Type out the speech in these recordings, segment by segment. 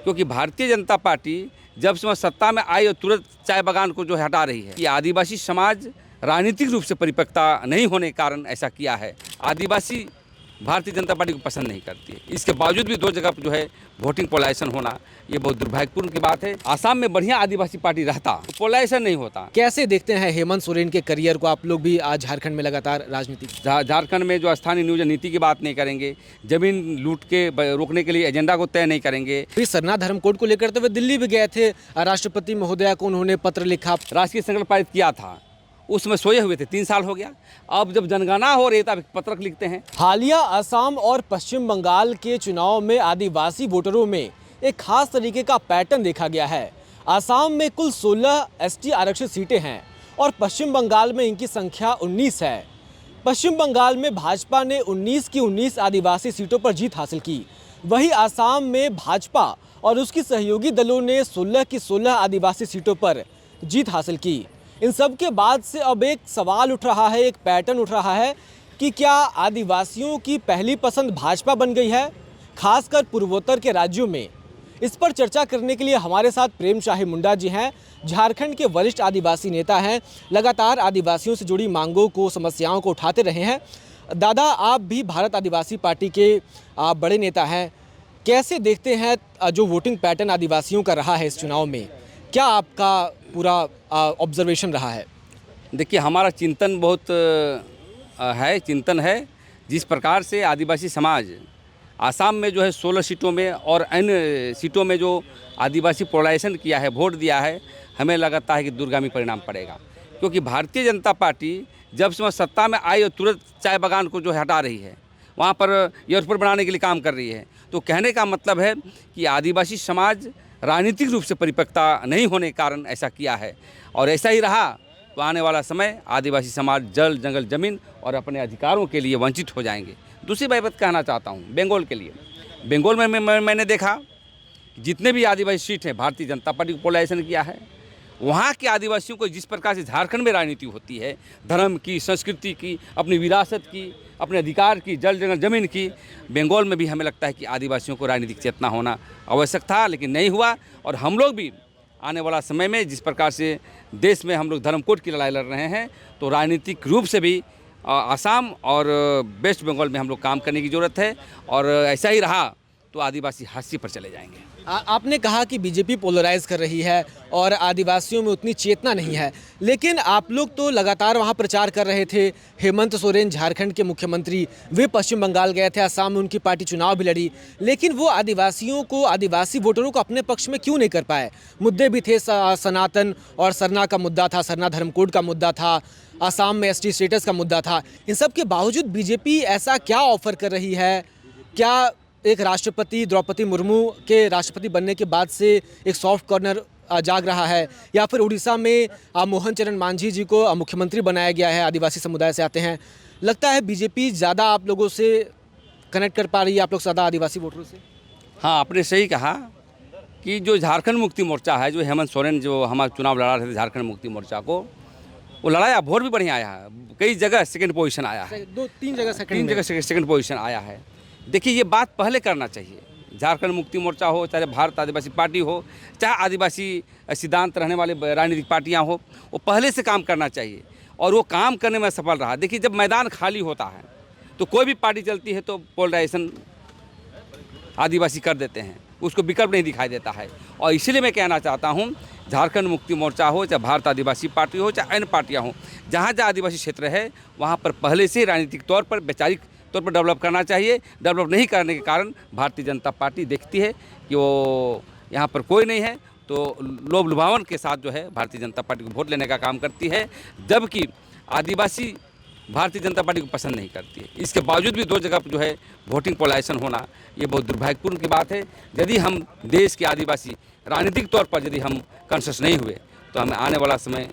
क्योंकि भारतीय जनता पार्टी जब से सत्ता में आई और तुरंत चाय बागान को जो हटा रही है कि आदिवासी समाज राजनीतिक रूप से परिपक्वता नहीं होने के कारण ऐसा किया है। आदिवासी भारतीय जनता पार्टी को पसंद नहीं करती है। इसके बावजूद भी 2 जगह पर जो है वोटिंग पोलराइजेशन होना ये बहुत दुर्भाग्यपूर्ण की बात है। आसाम में बढ़िया आदिवासी पार्टी रहता तो पोलराइजेशन नहीं होता। कैसे देखते हैं हेमंत सोरेन के करियर को? आप लोग भी आज झारखंड में लगातार राजनीति झारखंड में जो स्थानीय नियोजन नीति की बात नहीं करेंगे, जमीन लूट के रोकने के लिए एजेंडा को तय नहीं करेंगे। फिर सरना धर्म कोड को लेकर तो वे दिल्ली भी गए थे, राष्ट्रपति महोदया को उन्होंने पत्र लिखा, राष्ट्रीय संकल्प पारित किया था, उसमें सोए हुए थे। 3 साल हो गया। अब जब जनगणना हो रही है तब पत्रक लिखते हैं। हालिया असम और पश्चिम बंगाल के चुनाव में आदिवासी वोटरों में एक खास तरीके का पैटर्न देखा गया है। असम में कुल 16 एसटी आरक्षित सीटें हैं और पश्चिम बंगाल में इनकी संख्या 19 है। पश्चिम बंगाल में भाजपा ने 19 की 19 आदिवासी सीटों पर जीत हासिल की। वहीं असम में भाजपा और उसकी सहयोगी दलों ने 16 की 16 आदिवासी सीटों पर जीत हासिल की। इन सब के बाद से अब एक सवाल उठ रहा है, एक पैटर्न उठ रहा है कि क्या आदिवासियों की पहली पसंद भाजपा बन गई है, खासकर पूर्वोत्तर के राज्यों में? इस पर चर्चा करने के लिए हमारे साथ प्रेम शाही मुंडा जी हैं, झारखंड के वरिष्ठ आदिवासी नेता हैं, लगातार आदिवासियों से जुड़ी मांगों को, समस्याओं को उठाते रहे हैं। दादा, आप भी भारत आदिवासी पार्टी के आप बड़े नेता हैं, कैसे देखते हैं जो वोटिंग पैटर्न आदिवासियों का रहा है इस चुनाव में? क्या आपका पूरा ऑब्जर्वेशन रहा है? देखिए, हमारा चिंतन बहुत चिंतन है। जिस प्रकार से आदिवासी समाज आसाम में जो है 16 सीटों में और अन्य सीटों में जो आदिवासी पोलराइजेशन किया है, वोट दिया है, हमें लगता है कि दूरगामी परिणाम पड़ेगा। क्योंकि भारतीय जनता पार्टी जब से सत्ता में आई और तुरंत चाय बागान को जो है हटा रही है, वहाँ पर एयरपोर्ट बनाने के लिए काम कर रही है। तो कहने का मतलब है कि आदिवासी समाज राजनीतिक रूप से परिपक्वता नहीं होने के कारण ऐसा किया है। और ऐसा ही रहा तो आने वाला समय आदिवासी समाज जल जंगल ज़मीन और अपने अधिकारों के लिए वंचित हो जाएंगे। दूसरी बात कहना चाहता हूँ बंगाल के लिए। बंगाल में मैंने देखा जितने भी आदिवासी सीट हैं भारतीय जनता पार्टी को पोलराइजेशन किया है। वहाँ के आदिवासियों को जिस प्रकार से झारखंड में राजनीति होती है, धर्म की, संस्कृति की, अपनी विरासत की, अपने अधिकार की, जल जंगल ज़मीन की, बंगाल में भी हमें लगता है कि आदिवासियों को राजनीतिक चेतना होना आवश्यक था, लेकिन नहीं हुआ। और हम लोग भी आने वाला समय में जिस प्रकार से देश में हम लोग धर्म कोड की लड़ाई लड़ रहे हैं, तो राजनीतिक रूप से भी आसाम और वेस्ट बंगाल में हम लोग काम करने की ज़रूरत है। और ऐसा ही रहा तो आदिवासी हाशिए पर चले जाएंगे। आपने कहा कि बीजेपी पोलराइज कर रही है और आदिवासियों में उतनी चेतना नहीं है, लेकिन आप लोग तो लगातार वहां प्रचार कर रहे थे। हेमंत सोरेन झारखंड के मुख्यमंत्री, वे पश्चिम बंगाल गए थे, असम में उनकी पार्टी चुनाव भी लड़ी, लेकिन वो आदिवासियों को, आदिवासी वोटरों को अपने पक्ष में क्यों नहीं कर पाए? मुद्दे भी थे, सनातन और सरना का मुद्दा था, सरना धर्म कोड का मुद्दा था, असम में एसटी स्टेटस का मुद्दा था। इन सब के बावजूद बीजेपी ऐसा क्या ऑफर कर रही है? क्या एक राष्ट्रपति द्रौपदी मुर्मू के राष्ट्रपति बनने के बाद से एक सॉफ्ट कॉर्नर जाग रहा है, या फिर उड़ीसा में मोहन चरण मांझी जी को मुख्यमंत्री बनाया गया है, आदिवासी समुदाय से आते हैं? लगता है बीजेपी ज़्यादा आप लोगों से कनेक्ट कर पा रही है, आप लोग ज़्यादा आदिवासी वोटरों से? हाँ, आपने सही कहा कि जो झारखंड मुक्ति मोर्चा है, जो हेमंत सोरेन जो हमारा चुनाव लड़ा रहे थे झारखंड मुक्ति मोर्चा को, वो लड़ाया, वोट भी बढ़िया आया है, कई जगह सेकंड पोजीशन आया है, 3 जगह सेकंड पोजीशन आया है। देखिए, ये बात पहले करना चाहिए। झारखंड मुक्ति मोर्चा हो, चाहे भारत आदिवासी पार्टी हो, चाहे आदिवासी सिद्धांत रहने वाले राजनीतिक पार्टियां हो, वो पहले से काम करना चाहिए और वो काम करने में सफल रहा। देखिए, जब मैदान खाली होता है तो कोई भी पार्टी चलती है तो पोलराइजेशन आदिवासी कर देते हैं, उसको विकल्प नहीं दिखाई देता है। और इसीलिए मैं कहना चाहता हूँ, झारखंड मुक्ति मोर्चा हो, चाहे भारत आदिवासी पार्टी हो, चाहे अन्य पार्टियाँ हों, जहाँ जहाँ आदिवासी क्षेत्र है वहाँ पर पहले से राजनीतिक तौर पर, वैचारिक तौर पर डेवलप करना चाहिए। डेवलप नहीं करने के कारण भारतीय जनता पार्टी देखती है कि वो यहाँ पर कोई नहीं है, तो लोभ लुभावन के साथ जो है भारतीय जनता पार्टी को वोट लेने का काम करती है, जबकि आदिवासी भारतीय जनता पार्टी को पसंद नहीं करती है। इसके बावजूद भी 2 जगह पर जो है वोटिंग पोलराइजेशन होना ये बहुत दुर्भाग्यपूर्ण की बात है। यदि हम देश के आदिवासी राजनीतिक तौर पर यदि हम कॉन्शियस नहीं हुए तो हमें आने वाला समय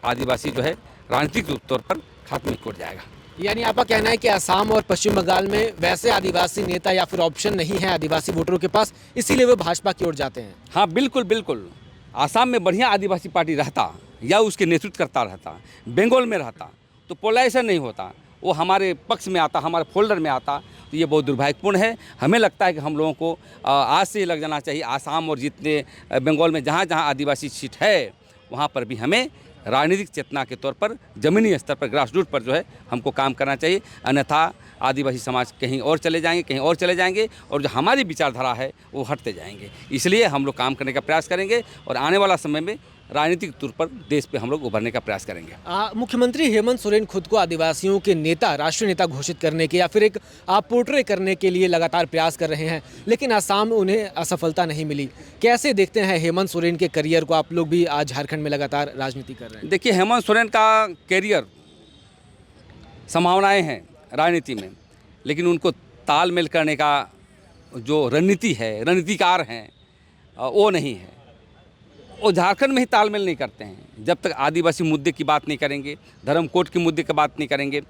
आदिवासी जो है राजनीतिक तौर पर खात्मे की ओर जाएगा। यानी आपका कहना है कि असम और पश्चिम बंगाल में वैसे आदिवासी नेता या फिर ऑप्शन नहीं है आदिवासी वोटरों के पास, इसीलिए वो भाजपा की ओर जाते हैं? हाँ, बिल्कुल बिल्कुल। असम में बढ़िया आदिवासी पार्टी रहता या उसके नेतृत्व करता रहता, बंगाल में रहता, तो पोलराइजेशन नहीं होता, वो हमारे पक्ष में आता, हमारे फोल्डर में आता। तो ये बहुत दुर्भाग्यपूर्ण है। हमें लगता है कि हम लोगों को आज से लग जाना चाहिए। आसाम और जितने बंगाल में जहाँ जहाँ आदिवासी सीट है वहाँ पर भी हमें राजनीतिक चेतना के तौर पर ज़मीनी स्तर पर ग्रास रूट पर जो है हमको काम करना चाहिए। अन्यथा आदिवासी समाज कहीं और चले जाएंगे, कहीं और चले जाएंगे और जो हमारी विचारधारा है वो हटते जाएंगे। इसलिए हम लोग काम करने का प्रयास करेंगे और आने वाला समय में राजनीतिक तौर पर देश पे हम लोग उभरने का प्रयास करेंगे। मुख्यमंत्री हेमंत सोरेन खुद को आदिवासियों के नेता, राष्ट्रीय नेता घोषित करने के या फिर एक पोर्ट्रे करने के लिए लगातार प्रयास कर रहे हैं, लेकिन आसाम में उन्हें असफलता नहीं मिली। कैसे देखते हैं हेमंत सोरेन के करियर को? आप लोग भी आज झारखंड में लगातार राजनीति कर रहे हैं। देखिए, हेमंत सोरेन का करियर, संभावनाएँ हैं राजनीति में, लेकिन उनको तालमेल करने का जो रणनीति है, रणनीतिकार हैं, वो नहीं है। वो झारखंड में ही तालमेल नहीं करते हैं। जब तक आदिवासी मुद्दे की बात नहीं करेंगे, धर्म कोड के मुद्दे की बात नहीं करेंगे,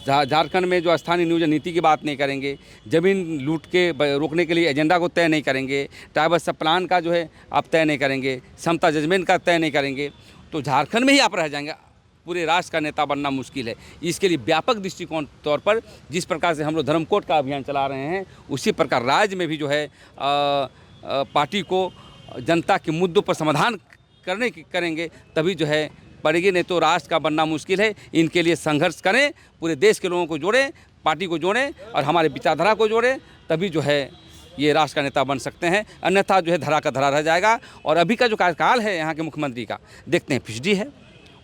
झारखंड में जो स्थानीय नियोजन नीति की बात नहीं करेंगे, ज़मीन लूट के रोकने के लिए एजेंडा को तय नहीं करेंगे, ट्राइबल सब प्लान का जो है आप तय नहीं करेंगे, समता जजमेंट का तय नहीं करेंगे, तो झारखंड में ही आप रह जाएंगे। पूरे राष्ट्र का नेता बनना मुश्किल है। इसके लिए व्यापक दृष्टिकोण तौर पर जिस प्रकार से हम लोग धर्म कोड का अभियान चला रहे हैं, उसी प्रकार राज्य में भी जो है पार्टी को जनता के मुद्दों पर समाधान करेंगे, तभी जो है पड़ेगी, नहीं तो राष्ट्र का बनना मुश्किल है। इनके लिए संघर्ष करें, पूरे देश के लोगों को जोड़ें, पार्टी को जोड़ें और हमारे विचारधारा को जोड़ें, तभी जो है ये राष्ट्र का नेता बन सकते हैं। अन्यथा जो है धरा का धरा रह जाएगा। और अभी का जो कार्यकाल है यहाँ के मुख्यमंत्री का, देखते हैं फिसडी है।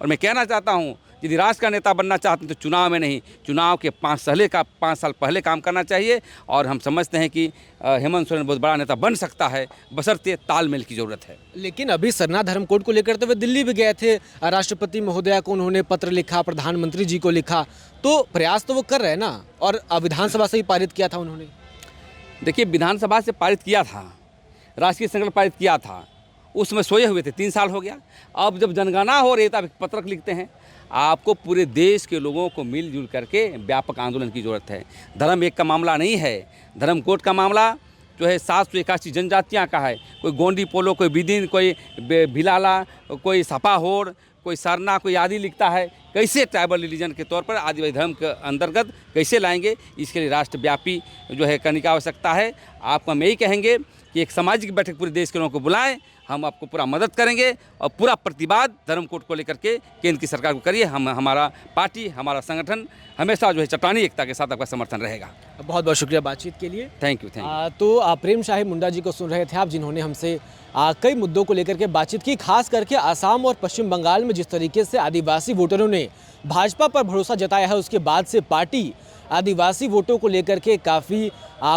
और मैं कहना चाहता हूँ, यदि राष्ट्र का नेता बनना चाहते हैं तो चुनाव में नहीं, चुनाव के 5 साल पहले काम करना चाहिए। और हम समझते हैं कि हेमंत सोरेन बहुत बड़ा नेता बन सकता है, बशर्ते तालमेल की ज़रूरत है। लेकिन अभी सरना धर्म कोड को लेकर तो वे दिल्ली भी गए थे, राष्ट्रपति महोदया को उन्होंने पत्र लिखा, प्रधानमंत्री जी को लिखा, तो प्रयास तो वो कर रहे हैं ना। और विधानसभा से ही पारित किया था उन्होंने। देखिए, विधानसभा से पारित किया था, राष्ट्रीय संकल्प पारित किया था, उसमें सोए हुए थे, 3 साल हो गया। अब जब जनगणना हो रही है तब पत्रक लिखते हैं। आपको पूरे देश के लोगों को मिलजुल करके व्यापक आंदोलन की ज़रूरत है। धर्म एक का मामला नहीं है, धर्म कोड का मामला जो है 781 जनजातियाँ का है। कोई गोंडी पोलो, कोई बिदिन, कोई भिलाला, कोई सपाहोड़, कोई सरना, कोई आदि लिखता है। कैसे ट्राइबल रिलीजन के तौर पर आदिवासी धर्म के अंतर्गत कैसे लाएंगे, इसके लिए राष्ट्रव्यापी जो है करने की आवश्यकता है। आपको हम यही कहेंगे कि एक सामाजिक बैठक पूरे देश के लोगों को बुलाएं, हम आपको पूरा मदद करेंगे और पूरा प्रतिवाद धर्म कोड को लेकर के केंद्र की सरकार को करिए। हमारा पार्टी, हमारा संगठन हमेशा जो है चट्टानी एकता के साथ आपका समर्थन रहेगा। बहुत बहुत शुक्रिया बातचीत के लिए। Thank you. तो प्रेम शाही मुंडा जी को सुन रहे थे आप, जिन्होंने हमसे कई मुद्दों को लेकर के बातचीत की। खास करके आसाम और पश्चिम बंगाल में जिस तरीके से आदिवासी वोटरों ने भाजपा पर भरोसा जताया है, उसके बाद से पार्टी आदिवासी वोटों को लेकर के काफ़ी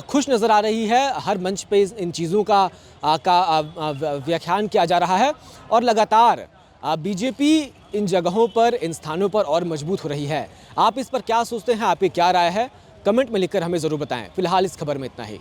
खुश नज़र आ रही है। हर मंच पे इन चीज़ों का व्याख्यान किया जा रहा है और लगातार बीजेपी इन जगहों पर, इन स्थानों पर और मजबूत हो रही है। आप इस पर क्या सोचते हैं? आपकी क्या राय है? कमेंट में लिखकर हमें ज़रूर बताएं। फिलहाल इस खबर में इतना ही।